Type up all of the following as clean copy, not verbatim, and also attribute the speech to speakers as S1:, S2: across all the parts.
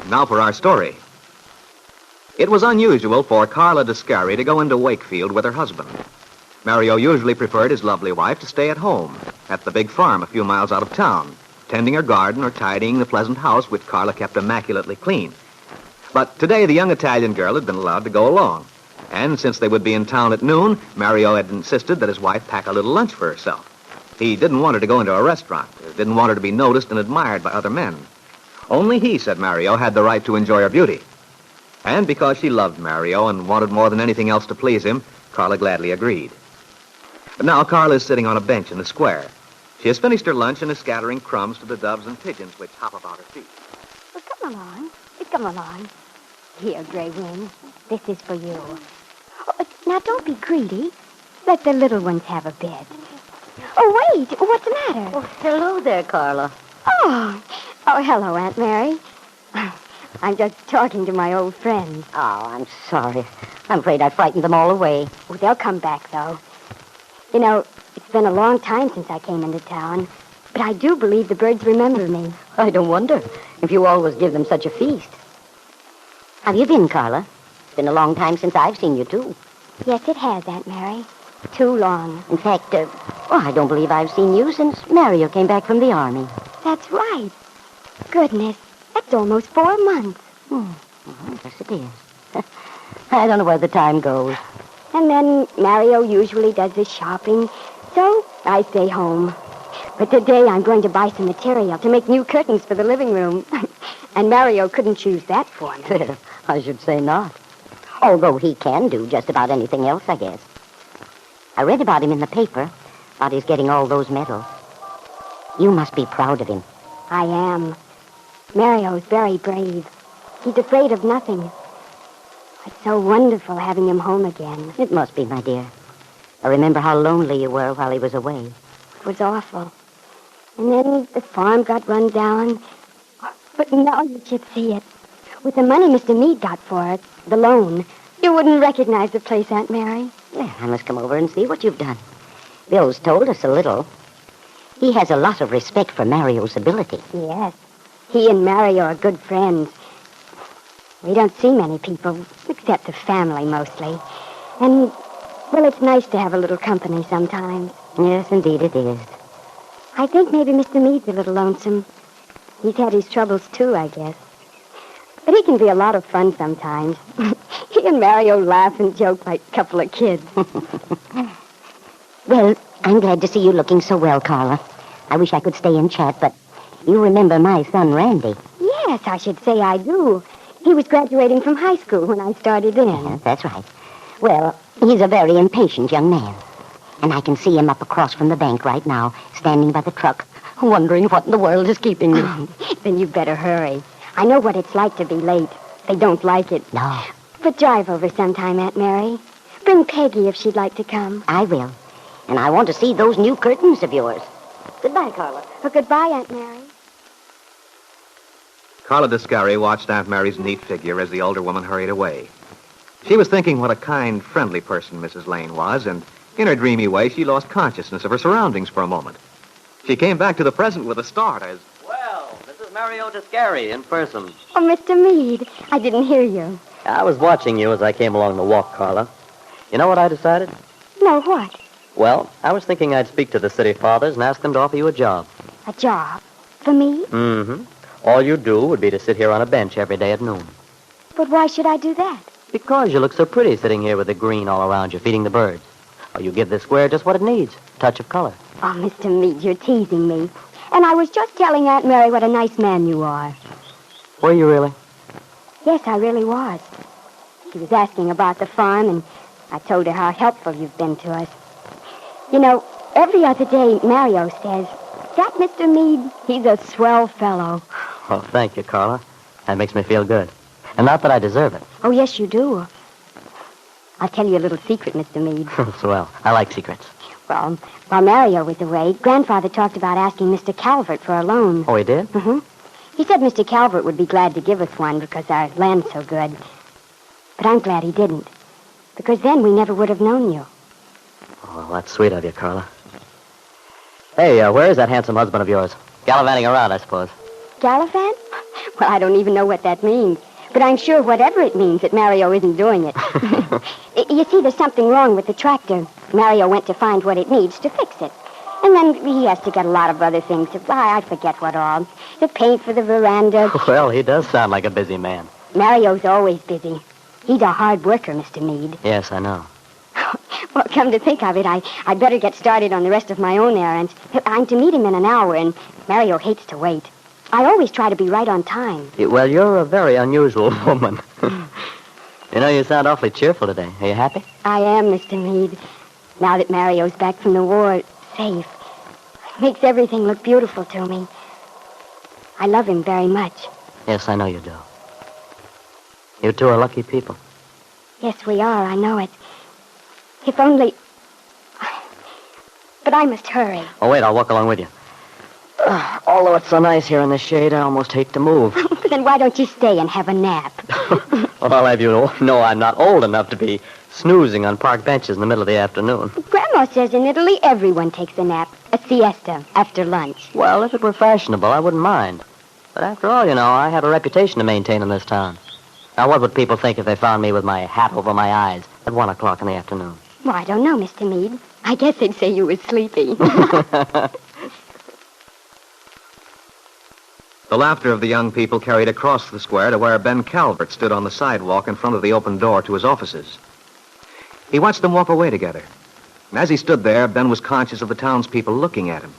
S1: Now for our story. It was unusual for Carla Descari to go into Wakefield with her husband. Mario usually preferred his lovely wife to stay at home, at the big farm a few miles out of town, tending her garden or tidying the pleasant house which Carla kept immaculately clean. But today the young Italian girl had been allowed to go along. And since they would be in town at noon, Mario had insisted that his wife pack a little lunch for herself. He didn't want her to go into a restaurant. He didn't want her to be noticed and admired by other men. Only he, said Mario, had the right to enjoy her beauty. And because she loved Mario and wanted more than anything else to please him, Carla gladly agreed. But now Carla is sitting on a bench in the square. She has finished her lunch and is scattering crumbs to the doves and pigeons which hop about her feet.
S2: Well, come along. Come along. Here, Gray Wing. This is for you. Oh, now, don't be greedy. Let the little ones have a bit. Oh, wait. What's the matter?
S3: Oh, hello there, Carla.
S2: Oh, hello, Aunt Mary. I'm just talking to my old friends.
S3: Oh, I'm sorry. I'm afraid I frightened them all away.
S2: Oh, they'll come back, though. You know, it's been a long time since I came into town, but I do believe the birds remember me.
S3: I don't wonder, if you always give them such a feast. How have you been, Carla? It's been a long time since I've seen you, too.
S2: Yes, it has, Aunt Mary. Too long.
S3: In fact, I don't believe I've seen you since Mario came back from the army.
S2: That's right. Goodness, that's almost 4 months.
S3: Yes, it is. I don't know where the time goes.
S2: And then Mario usually does his shopping, so I stay home. But today I'm going to buy some material to make new curtains for the living room. And Mario couldn't choose that for me.
S3: I should say not. Although he can do just about anything else, I guess. I read about him in the paper, about his getting all those medals. You must be proud of him.
S2: I am. Mario's very brave. He's afraid of nothing. It's so wonderful having him home again.
S3: It must be, my dear. I remember how lonely you were while he was away.
S2: It was awful. And then the farm got run down. But now you should see it. With the money Mr. Meade got for it, the loan, you wouldn't recognize the place, Aunt Mary.
S3: Well, I must come over and see what you've done. Bill's told us a little. He has a lot of respect for Mario's ability.
S2: Yes. He and Mario are good friends. We don't see many people, except the family mostly. And, well, it's nice to have a little company sometimes.
S3: Yes, indeed it is.
S2: I think maybe Mr. Meade's a little lonesome. He's had his troubles, too, I guess. But he can be a lot of fun sometimes. He and Mario laugh and joke like a couple of kids.
S3: Well, I'm glad to see you looking so well, Carla. I wish I could stay and chat, but you remember my son, Randy.
S2: Yes, I should say I do. He was graduating from high school when I started in.
S3: Yes, that's right. Well, he's a very impatient young man. And I can see him up across from the bank right now, standing by the truck, wondering what in the world is keeping me.
S2: Then you better hurry. I know what it's like to be late. They don't like it.
S3: No.
S2: But drive over sometime, Aunt Mary. Bring Peggy if she'd like to come.
S3: I will. And I want to see those new curtains of yours. Goodbye, Carla.
S2: Well, goodbye, Aunt Mary.
S1: Carla Descari watched Aunt Mary's neat figure as the older woman hurried away. She was thinking what a kind, friendly person Mrs. Lane was, and in her dreamy way, she lost consciousness of her surroundings for a moment. She came back to the present with a start as...
S4: Well, this is Mario Descari in person.
S2: Oh, Mr. Meade, I didn't hear you.
S4: I was watching you as I came along the walk, Carla. You know what I decided?
S2: No, what?
S4: Well, I was thinking I'd speak to the city fathers and ask them to offer you a job.
S2: A job? For me?
S4: Mm-hmm. All you'd do would be to sit here on a bench every day at noon.
S2: But why should I do that?
S4: Because you look so pretty sitting here with the green all around you, feeding the birds. Oh, you give this square just what it needs. Touch of color.
S2: Oh, Mr. Meade, you're teasing me. And I was just telling Aunt Mary what a nice man you are.
S4: Were you really?
S2: Yes, I really was. She was asking about the farm, and I told her how helpful you've been to us. You know, every other day, Mario says, that Mr. Meade, he's a swell fellow.
S4: Oh, thank you, Carla. That makes me feel good. And not that I deserve it.
S2: Oh, yes, you do. I'll tell you a little secret, Mr. Meade.
S4: Swell. I like secrets.
S2: Well, while Mario was away, Grandfather talked about asking Mr. Calvert for a loan.
S4: Oh, he did?
S2: Mm-hmm. He said Mr. Calvert would be glad to give us one because our land's so good. But I'm glad he didn't, because then we never would have known you.
S4: Oh, that's sweet of you, Carla. Hey, where is that handsome husband of yours? Gallivanting around, I suppose.
S2: Gallivant? Well, I don't even know what that means. But I'm sure whatever it means that Mario isn't doing it. You see, there's something wrong with the tractor. Mario went to find what it needs to fix it. And then he has to get a lot of other things. I forget what all. The paint for the veranda.
S4: Well, he does sound like a busy man.
S2: Mario's always busy. He's a hard worker, Mr. Meade.
S4: Yes, I know.
S2: Well, come to think of it, I'd better get started on the rest of my own errands. I'm to meet him in an hour, and Mario hates to wait. I always try to be right on time.
S4: Well, you're a very unusual woman. You know, you sound awfully cheerful today. Are you happy?
S2: I am, Mr. Meade. Now that Mario's back from the war, safe. Makes everything look beautiful to me. I love him very much.
S4: Yes, I know you do. You two are lucky people.
S2: Yes, we are. I know it. If only... But I must hurry.
S4: Oh, wait, I'll walk along with you. Although it's so nice here in the shade, I almost hate to move.
S2: Then why don't you stay and have a nap?
S4: Well, I'll have you know I'm not old enough to be snoozing on park benches in the middle of the afternoon.
S2: Grandma says in Italy everyone takes a nap, a siesta, after lunch.
S4: Well, if it were fashionable, I wouldn't mind. But after all, you know, I have a reputation to maintain in this town. Now, what would people think if they found me with my hat over my eyes at 1 o'clock in the afternoon?
S2: Well, I don't know, Mr. Meade. I guess they'd say you were sleepy.
S1: The laughter of the young people carried across the square to where Ben Calvert stood on the sidewalk in front of the open door to his offices. He watched them walk away together. And as he stood there, Ben was conscious of the townspeople looking at him.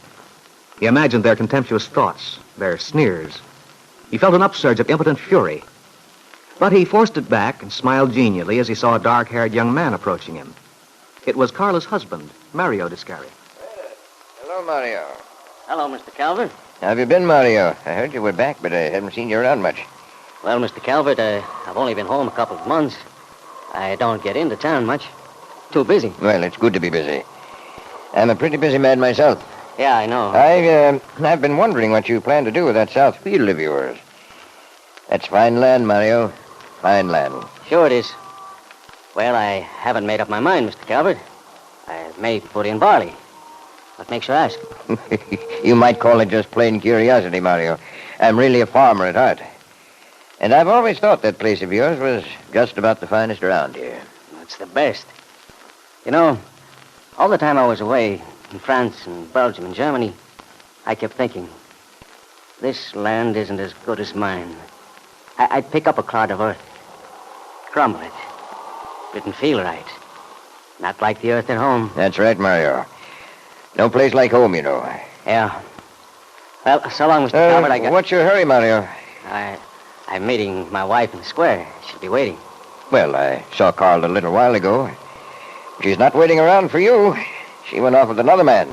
S1: He imagined their contemptuous thoughts, their sneers. He felt an upsurge of impotent fury. But he forced it back and smiled genially as he saw a dark-haired young man approaching him. It was Carla's husband, Mario Descari.
S5: Hello, Mario.
S4: Hello, Mr. Calvert.
S5: How have you been, Mario? I heard you were back, but I haven't seen you around much.
S4: Well, Mr. Calvert, I've only been home a couple of months. I don't get into town much. Too busy.
S5: Well, it's good to be busy. I'm a pretty busy man myself.
S4: Yeah, I know.
S5: I've been wondering what you plan to do with that south field of yours. That's fine land, Mario. Fine land.
S4: Sure it is. Well, I haven't made up my mind, Mr. Calvert. I may put in barley. What makes you ask?
S5: You might call it just plain curiosity, Mario. I'm really a farmer at heart. And I've always thought that place of yours was just about the finest around here.
S4: It's the best. You know, all the time I was away in France and Belgium and Germany, I kept thinking, this land isn't as good as mine. I'd pick up a clod of earth, crumble it. Didn't feel right. Not like the earth at home.
S5: That's right, Mario. No place like home, you know.
S4: Yeah. Well, so long, Mr. Calvert.
S5: What's your hurry, Mario?
S4: I'm meeting my wife in the square. She'll be waiting.
S5: Well, I saw Carl a little while ago. She's not waiting around for you. She went off with another man.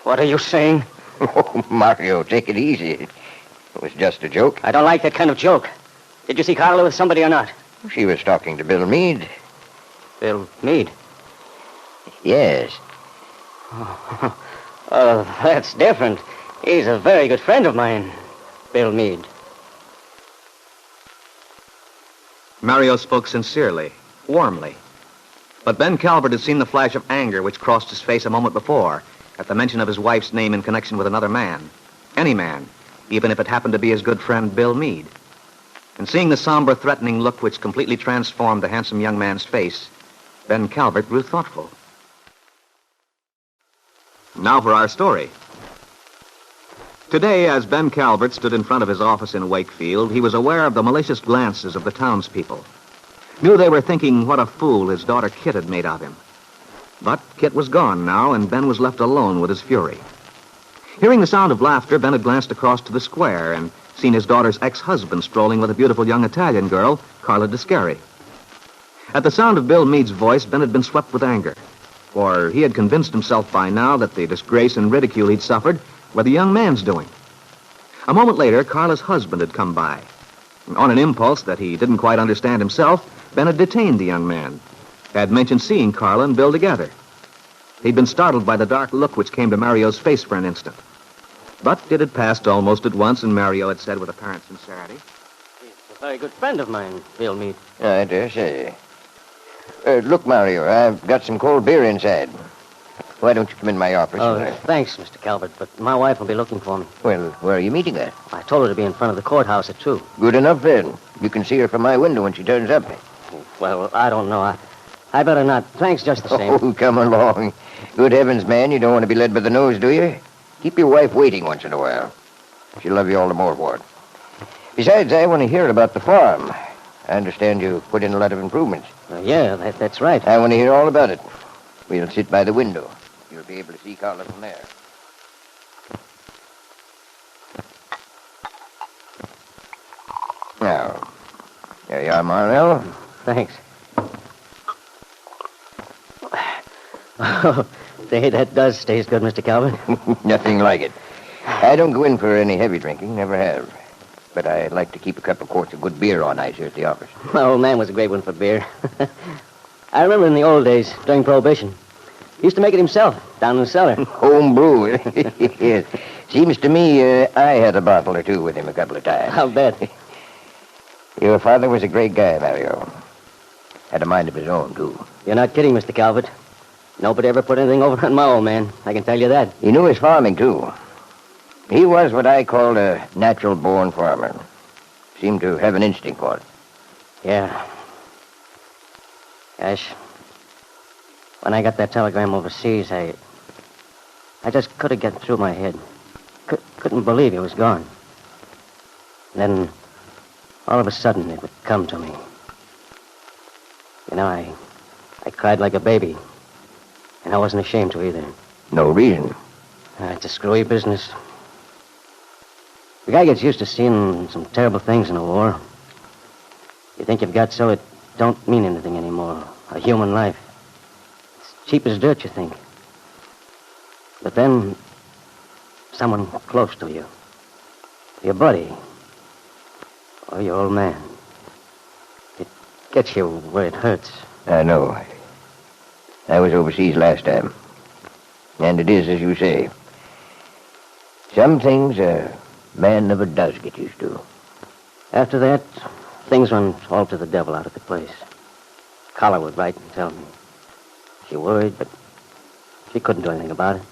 S4: What are you saying?
S5: Oh, Mario, take it easy. It was just a joke.
S4: I don't like that kind of joke. Did you see Carla with somebody or not?
S5: She was talking to Bill Meade.
S4: Bill Meade?
S5: Yes.
S4: Oh, that's different. He's a very good friend of mine, Bill Meade.
S1: Mario spoke sincerely, warmly. But Ben Calvert had seen the flash of anger which crossed his face a moment before at the mention of his wife's name in connection with another man. Any man, even if it happened to be his good friend Bill Meade. And seeing the somber, threatening look which completely transformed the handsome young man's face, Ben Calvert grew thoughtful. Now for our story. Today, as Ben Calvert stood in front of his office in Wakefield, he was aware of the malicious glances of the townspeople. Knew they were thinking what a fool his daughter Kit had made of him. But Kit was gone now, and Ben was left alone with his fury. Hearing the sound of laughter, Ben had glanced across to the square and seen his daughter's ex-husband strolling with a beautiful young Italian girl, Carla Descari. At the sound of Bill Meade's voice, Ben had been swept with anger, for he had convinced himself by now that the disgrace and ridicule he'd suffered were the young man's doing. A moment later, Carla's husband had come by. On an impulse that he didn't quite understand himself, Ben had detained the young man, had mentioned seeing Carla and Bill together. He'd been startled by the dark look which came to Mario's face for an instant. But it had passed almost at once, and Mario had said with apparent sincerity,
S4: He's a very good friend of mine, Bill Meade.
S5: I dare say. Look, Mario, I've got some cold beer inside. Why don't you come in my office?
S4: Oh, thanks, Mr. Calvert, but my wife will be looking for me.
S5: Well, where are you meeting her?
S4: I told her to be in front of the courthouse at 2.
S5: Good enough, then. You can see her from my window when she turns up.
S4: Well, I don't know. I better not. Thanks just the same.
S5: Oh, come along. Good heavens, man, you don't want to be led by the nose, do you? Keep your wife waiting once in a while. She'll love you all the more for it. Besides, I want to hear about the farm. I understand you put in a lot of improvements.
S4: Yeah, that's right.
S5: I want to hear all about it. We'll sit by the window. You'll be able to see Carla from there. Now, there you are, Marnell.
S4: Thanks. Oh, say, that does taste good, Mr. Calvert.
S5: Nothing like it. I don't go in for any heavy drinking, never have. But I like to keep a couple of quarts of good beer on ice here at the office.
S4: My old man was a great one for beer. I remember in the old days, during Prohibition, he used to make it himself, down in the cellar.
S5: Home brew. Yes. Seems to me I had a bottle or two with him a couple of times.
S4: I'll bet.
S5: Your father was a great guy, Mario. Had a mind of his own, too.
S4: You're not kidding, Mr. Calvert. Nobody ever put anything over on my old man. I can tell you that.
S5: He knew his farming, too. He was what I call a natural-born farmer. Seemed to have an instinct for it.
S4: Yeah. Gosh. When I got that telegram overseas, I just couldn't get through my head. Couldn't believe he was gone. Then, all of a sudden, it would come to me. You know, I cried like a baby. And I wasn't ashamed to either.
S5: No reason.
S4: It's a screwy business. The guy gets used to seeing some terrible things in a war. You think you've got so it don't mean anything anymore. A human life. It's cheap as dirt, you think. But then, someone close to you. Your buddy. Or your old man. It gets you where it hurts.
S5: I know. I was overseas last time. And it is as you say. Some things a man never does get used to.
S4: After that, things went all to the devil out of the place. Carla would write and tell me. She worried, but she couldn't do anything about it.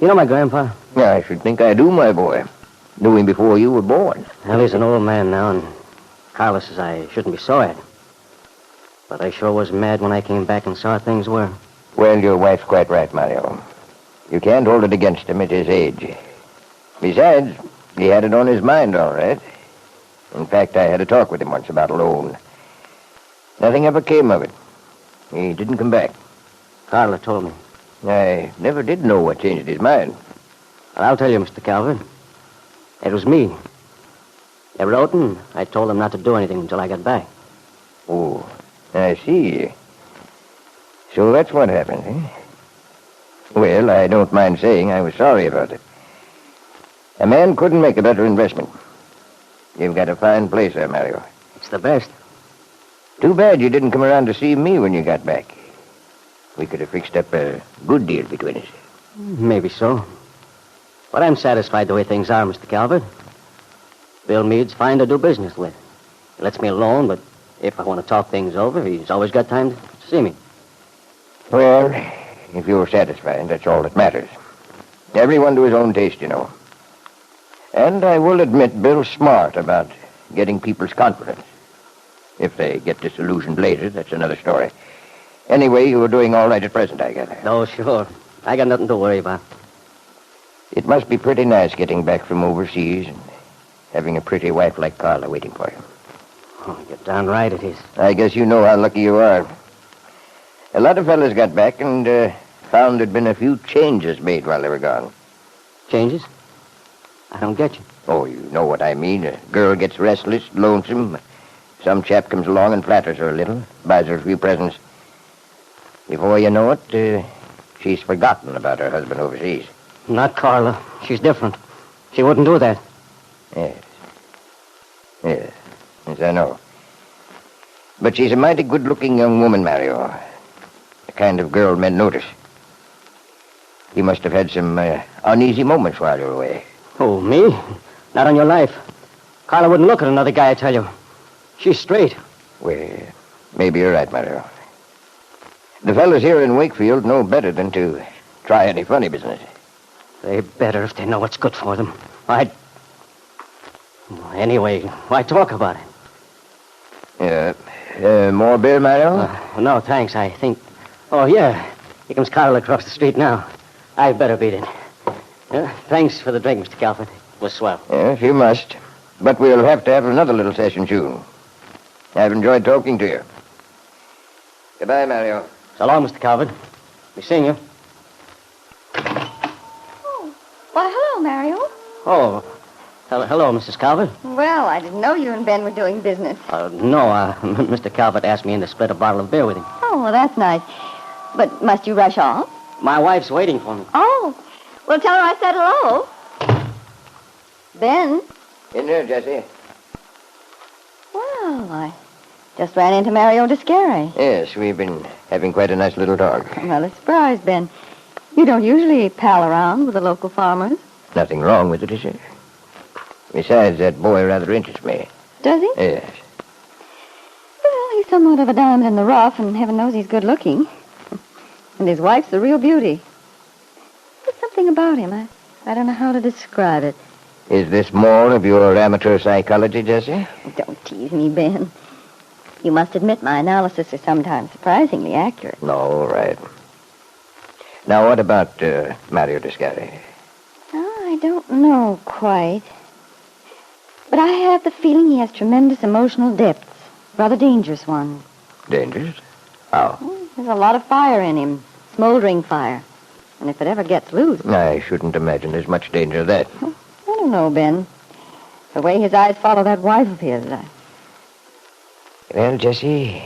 S4: You know my grandpa?
S5: Yeah, I should think I do, my boy. Knew him before you were born.
S4: Well, he's an old man now, and Carla says I shouldn't be sorry. But I sure was mad when I came back and saw things were.
S5: Well, your wife's quite right, Mario. You can't hold it against him at his age. Besides, he had it on his mind, all right. In fact, I had a talk with him once about a loan. Nothing ever came of it. He didn't come back.
S4: Carla told me.
S5: I never did know what changed his mind.
S4: Well, I'll tell you, Mr. Calvert. It was me. They wrote and I told them not to do anything until I got back.
S5: Oh, I see. So that's what happened, eh? Well, I don't mind saying I was sorry about it. A man couldn't make a better investment. You've got a fine place there, Mario.
S4: It's the best.
S5: Too bad you didn't come around to see me when you got back. We could have fixed up a good deal between us.
S4: Maybe so. But I'm satisfied the way things are, Mr. Calvert. Bill Meade's fine to do business with. He lets me alone, but if I want to talk things over, he's always got time to see me.
S5: Well, if you're satisfied, that's all that matters. Everyone to his own taste, you know. And I will admit Bill's smart about getting people's confidence. If they get disillusioned later, that's another story. Anyway, you're doing all right at present, I gather.
S4: Oh, sure. I got nothing to worry about.
S5: It must be pretty nice getting back from overseas and having a pretty wife like Carla waiting for you.
S4: Oh, you're darn right it is.
S5: I guess you know how lucky you are. A lot of fellas got back and found there'd been a few changes made while they were gone.
S4: Changes? I don't get you.
S5: Oh, you know what I mean. A girl gets restless, lonesome. Some chap comes along and flatters her a little, buys her a few presents. Before you know it, she's forgotten about her husband overseas.
S4: Not Carla. She's different. She wouldn't do that.
S5: Yes. Yes, I know. But she's a mighty good-looking young woman, Mario. The kind of girl men notice. You must have had some uneasy moments while you were away.
S4: Oh, me? Not on your life. Carla wouldn't look at another guy, I tell you. She's straight.
S5: Well, maybe you're right, Mario. The fellows here in Wakefield know better than to try any funny business.
S4: They better if they know what's good for them. Anyway, why talk about it?
S5: More beer, Mario?
S4: No, thanks. I think... Oh, yeah. Here comes Carl across the street now. I'd better beat it. Thanks for the drink, Mr. Calvert. It was swell.
S5: Yes, you must. But we'll have to have another little session soon. I've enjoyed talking to you. Goodbye, Mario.
S4: So long, Mr. Calvert. Be seeing you.
S6: Oh, why, hello, Mario.
S4: Oh, hello, Mrs. Calvert.
S6: Well, I didn't know you and Ben were doing business.
S4: No, Mr. Calvert asked me in to split a bottle of beer with him.
S6: Oh, well, that's nice. But must you rush off?
S4: My wife's waiting for me.
S6: Oh, well, tell her I said hello. Ben?
S5: In there, Jessie.
S6: Well, I just ran into Mario Descari.
S5: Yes, we've been having quite a nice little talk.
S6: Well, a surprise, Ben. You don't usually pal around with the local farmers.
S5: Nothing wrong with it, is there? Besides, that boy rather interests me.
S6: Does he?
S5: Yes.
S6: Well, he's somewhat of a diamond in the rough, and heaven knows he's good looking. And his wife's a real beauty. There's something about him. I don't know how to describe it.
S5: Is this more of your amateur psychology, Jessie?
S6: Don't tease me, Ben. You must admit my analysis is sometimes surprisingly accurate.
S5: No, all right. Now, what about Mario Descari?
S6: Oh, I don't know quite. But I have the feeling he has tremendous emotional depths. Rather dangerous ones.
S5: Dangerous? How?
S6: There's a lot of fire in him. Smoldering fire. And if it ever gets loose...
S5: I shouldn't imagine there's much danger of that.
S6: I don't know, Ben. The way his eyes follow that wife of his...
S5: Well, Jessie,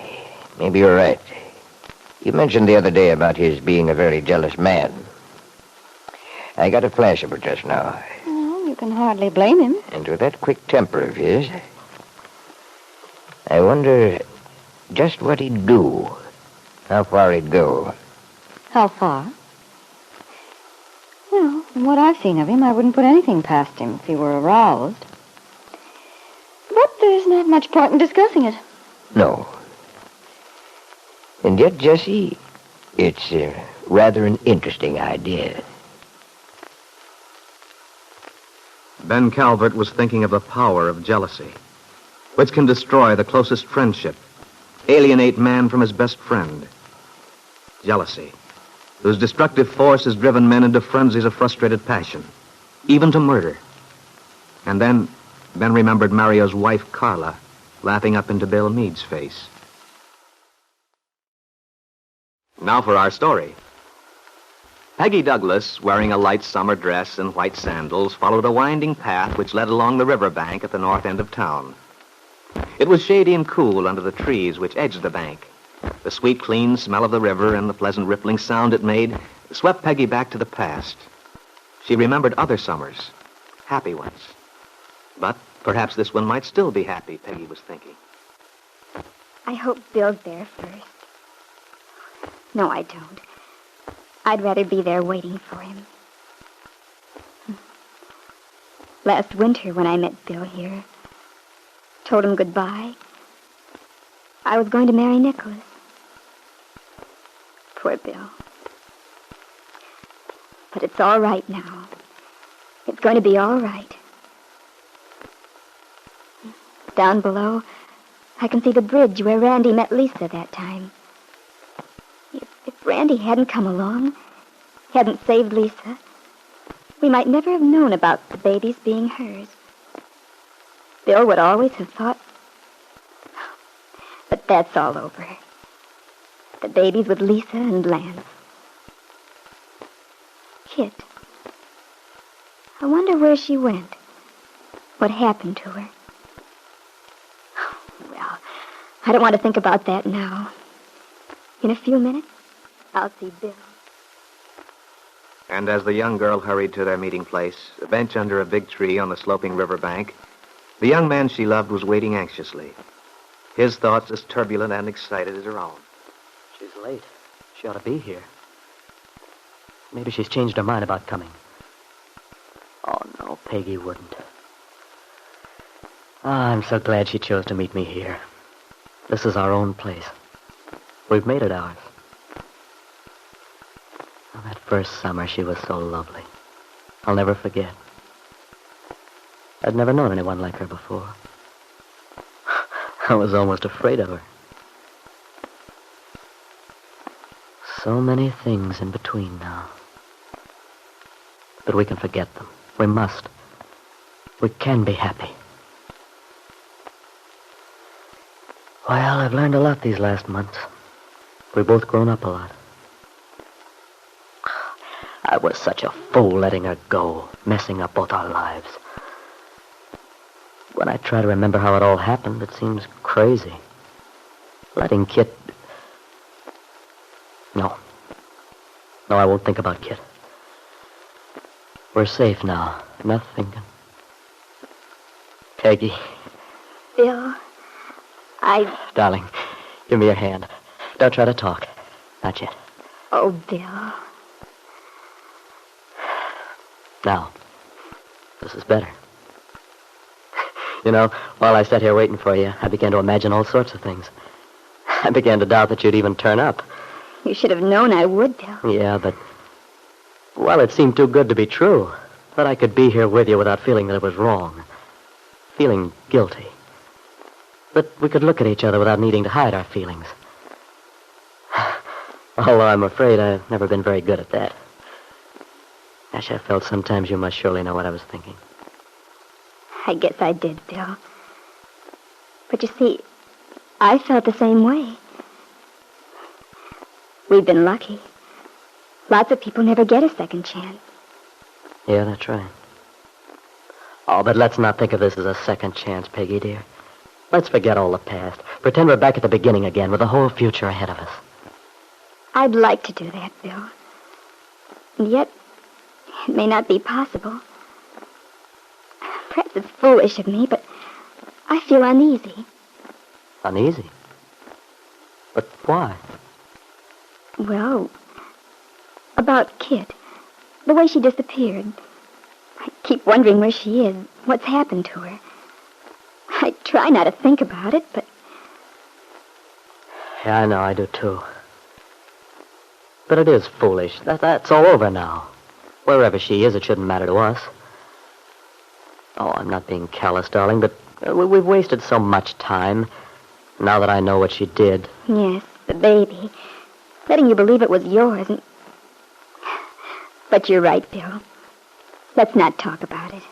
S5: maybe you're right. You mentioned the other day about his being a very jealous man. I got a flash of it just now.
S6: Well, you can hardly blame him.
S5: And with that quick temper of his, I wonder just what he'd do. How far he'd go.
S6: How far? Well, from what I've seen of him, I wouldn't put anything past him if he were aroused. But there's not much point in discussing it.
S5: No. And yet, Jessie, it's rather an interesting idea.
S1: Ben Calvert was thinking of the power of jealousy, which can destroy the closest friendship, alienate man from his best friend. Jealousy, whose destructive force has driven men into frenzies of frustrated passion, even to murder. And then Ben remembered Mario's wife, Carla, laughing up into Bill Meade's face. Now for our story. Peggy Douglas, wearing a light summer dress and white sandals, followed a winding path which led along the river bank at the north end of town. It was shady and cool under the trees which edged the bank. The sweet, clean smell of the river and the pleasant rippling sound it made swept Peggy back to the past. She remembered other summers, happy ones. But perhaps this one might still be happy, Peggy was thinking.
S2: I hope Bill's there first. No, I don't. I'd rather be there waiting for him. Last winter when I met Bill here, told him goodbye, I was going to marry Nicholas. Poor Bill. But it's all right now. It's going to be all right. Down below, I can see the bridge where Randy met Lisa that time. If Randy hadn't come along, hadn't saved Lisa, we might never have known about the babies being hers. Bill would always have thought... But that's all over. The babies with Lisa and Lance. Kit. I wonder where she went. What happened to her? Well, I don't want to think about that now. In a few minutes, I'll see Bill.
S1: And as the young girl hurried to their meeting place, a bench under a big tree on the sloping river bank, the young man she loved was waiting anxiously. His thoughts as turbulent and excited as her own.
S4: She's late. She ought to be here. Maybe she's changed her mind about coming. Oh, no, Peggy wouldn't. I'm so glad she chose to meet me here. This is our own place. We've made it ours. first summer, she was so lovely. I'll never forget. I'd never known anyone like her before. I was almost afraid of her. So many things in between now. But we can forget them. We must. We can be happy. Well, I've learned a lot these last months. We've both grown up a lot. I was such a fool letting her go, messing up both our lives. When I try to remember how it all happened, it seems crazy. Letting Kit... No, I won't think about Kit. We're safe now. Nothing can... Peggy.
S2: Bill,
S4: Darling, give me your hand. Don't try to talk. Not yet.
S2: Oh, Bill.
S4: Now, this is better. You know, while I sat here waiting for you, I began to imagine all sorts of things. I began to doubt that you'd even turn up.
S2: You should have known I would, Bill.
S4: Yeah, but... Well, it seemed too good to be true. That I could be here with you without feeling that it was wrong. Feeling guilty. That we could look at each other without needing to hide our feelings. Although I'm afraid I've never been very good at that. Gosh, I felt sometimes you must surely know what I was thinking.
S2: I guess I did, Bill. But you see, I felt the same way. We've been lucky. Lots of people never get a second chance.
S4: Yeah, that's right. Oh, but let's not think of this as a second chance, Peggy, dear. Let's forget all the past. Pretend we're back at the beginning again with the whole future ahead of us.
S2: I'd like to do that, Bill. And yet, it may not be possible. Perhaps it's foolish of me, but I feel uneasy.
S4: Uneasy? But why?
S2: Well, about Kit. The way she disappeared. I keep wondering where she is, what's happened to her. I try not to think about it, but...
S4: Yeah, I know, I do too. But it is foolish. That's all over now. Wherever she is, it shouldn't matter to us. Oh, I'm not being callous, darling, but we've wasted so much time. Now that I know what she did.
S2: Yes, the baby. Letting you believe it was yours and... But you're right, Bill. Let's not talk about it.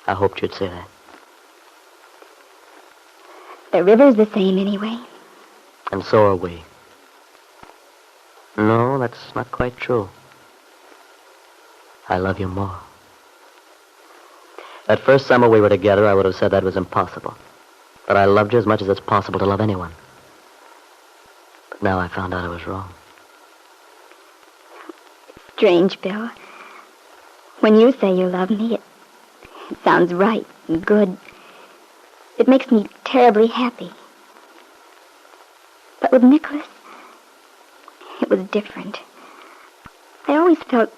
S4: I hoped you'd say that.
S2: The river's the same anyway.
S4: And so are we. No, that's not quite true. I love you more. That first summer we were together, I would have said that was impossible. But I loved you as much as it's possible to love anyone. But now I found out I was wrong.
S2: Strange, Bill. When you say you love me, it sounds right and good. It makes me terribly happy. But with Nicholas, it was different. I always felt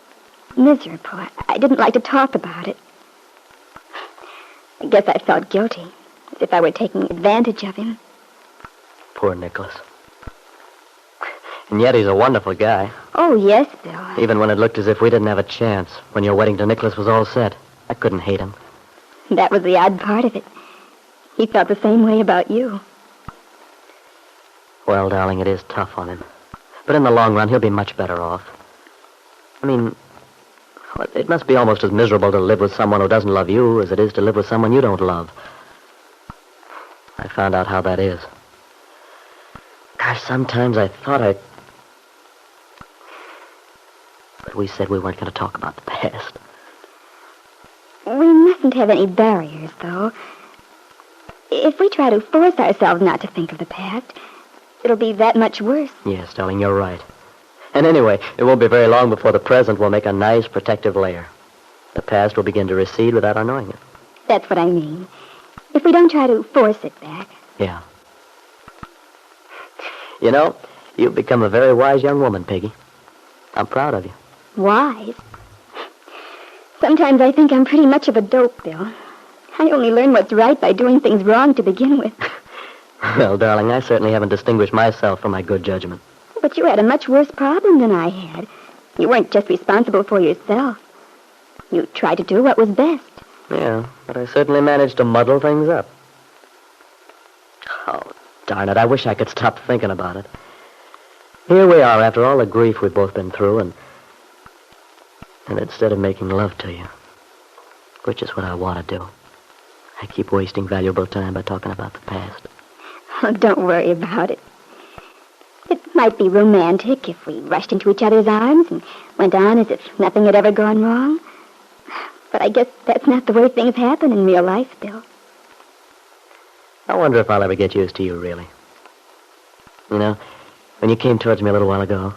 S2: miserable. I didn't like to talk about it. I guess I felt guilty, as if I were taking advantage of him.
S4: Poor Nicholas. And yet he's a wonderful guy.
S2: Oh, yes, Bill.
S4: Even when it looked as if we didn't have a chance, when your wedding to Nicholas was all set, I couldn't hate him.
S2: That was the odd part of it. He felt the same way about you.
S4: Well, darling, it is tough on him. But in the long run, he'll be much better off. I mean, it must be almost as miserable to live with someone who doesn't love you as it is to live with someone you don't love. I found out how that is. Gosh, sometimes I thought But we said we weren't going to talk about the past.
S2: We mustn't have any barriers, though. If we try to force ourselves not to think of the past, it'll be that much worse.
S4: Yes, darling, you're right. And anyway, it won't be very long before the present will make a nice protective layer. The past will begin to recede without our knowing it.
S2: That's what I mean. If we don't try to force it back.
S4: Yeah. You know, you've become a very wise young woman, Peggy. I'm proud of you.
S2: Wise? Sometimes I think I'm pretty much of a dope, Bill. I only learn what's right by doing things wrong to begin with.
S4: Well, darling, I certainly haven't distinguished myself from my good judgment.
S2: But you had a much worse problem than I had. You weren't just responsible for yourself. You tried to do what was best.
S7: Yeah, but I certainly managed to muddle things up. Oh, darn it, I wish I could stop thinking about it. Here we are, after all the grief we've both been through, and instead of making love to you, which is what I want to do, I keep wasting valuable time by talking about the past.
S2: Oh, don't worry about it. It might be romantic if we rushed into each other's arms and went on as if nothing had ever gone wrong. But I guess that's not the way things happen in real life, Bill.
S7: I wonder if I'll ever get used to you, really. You know, when you came towards me a little while ago,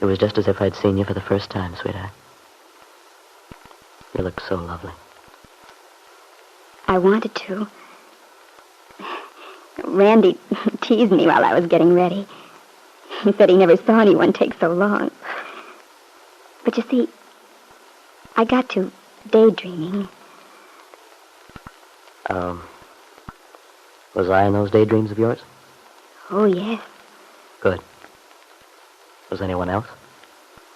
S7: it was just as if I'd seen you for the first time, sweetheart. You look so lovely.
S2: I wanted to. Randy teased me while I was getting ready. He said he never saw anyone take so long. But you see, I got to daydreaming.
S7: Was I in those daydreams of yours?
S2: Oh, yes.
S7: Good. Was anyone else?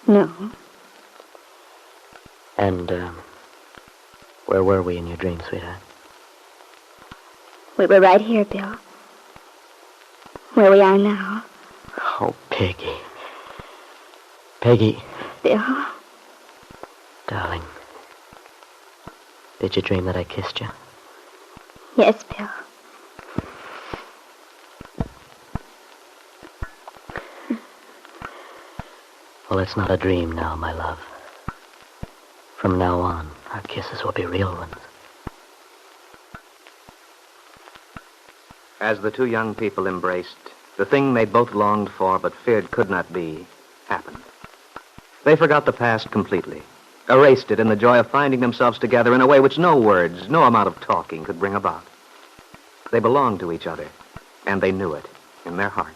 S2: No.
S7: And, where were we in your dreams, sweetheart?
S2: We were right here, Bill. Where we are now.
S7: Oh, Peggy. Peggy.
S2: Bill.
S7: Darling. Did you dream that I kissed you?
S2: Yes, Bill.
S7: Well, it's not a dream now, my love. From now on, our kisses will be real ones.
S1: As the two young people embraced, the thing they both longed for but feared could not be happened. They forgot the past completely, erased it in the joy of finding themselves together in a way which no words, no amount of talking could bring about. They belonged to each other, and they knew it in their hearts.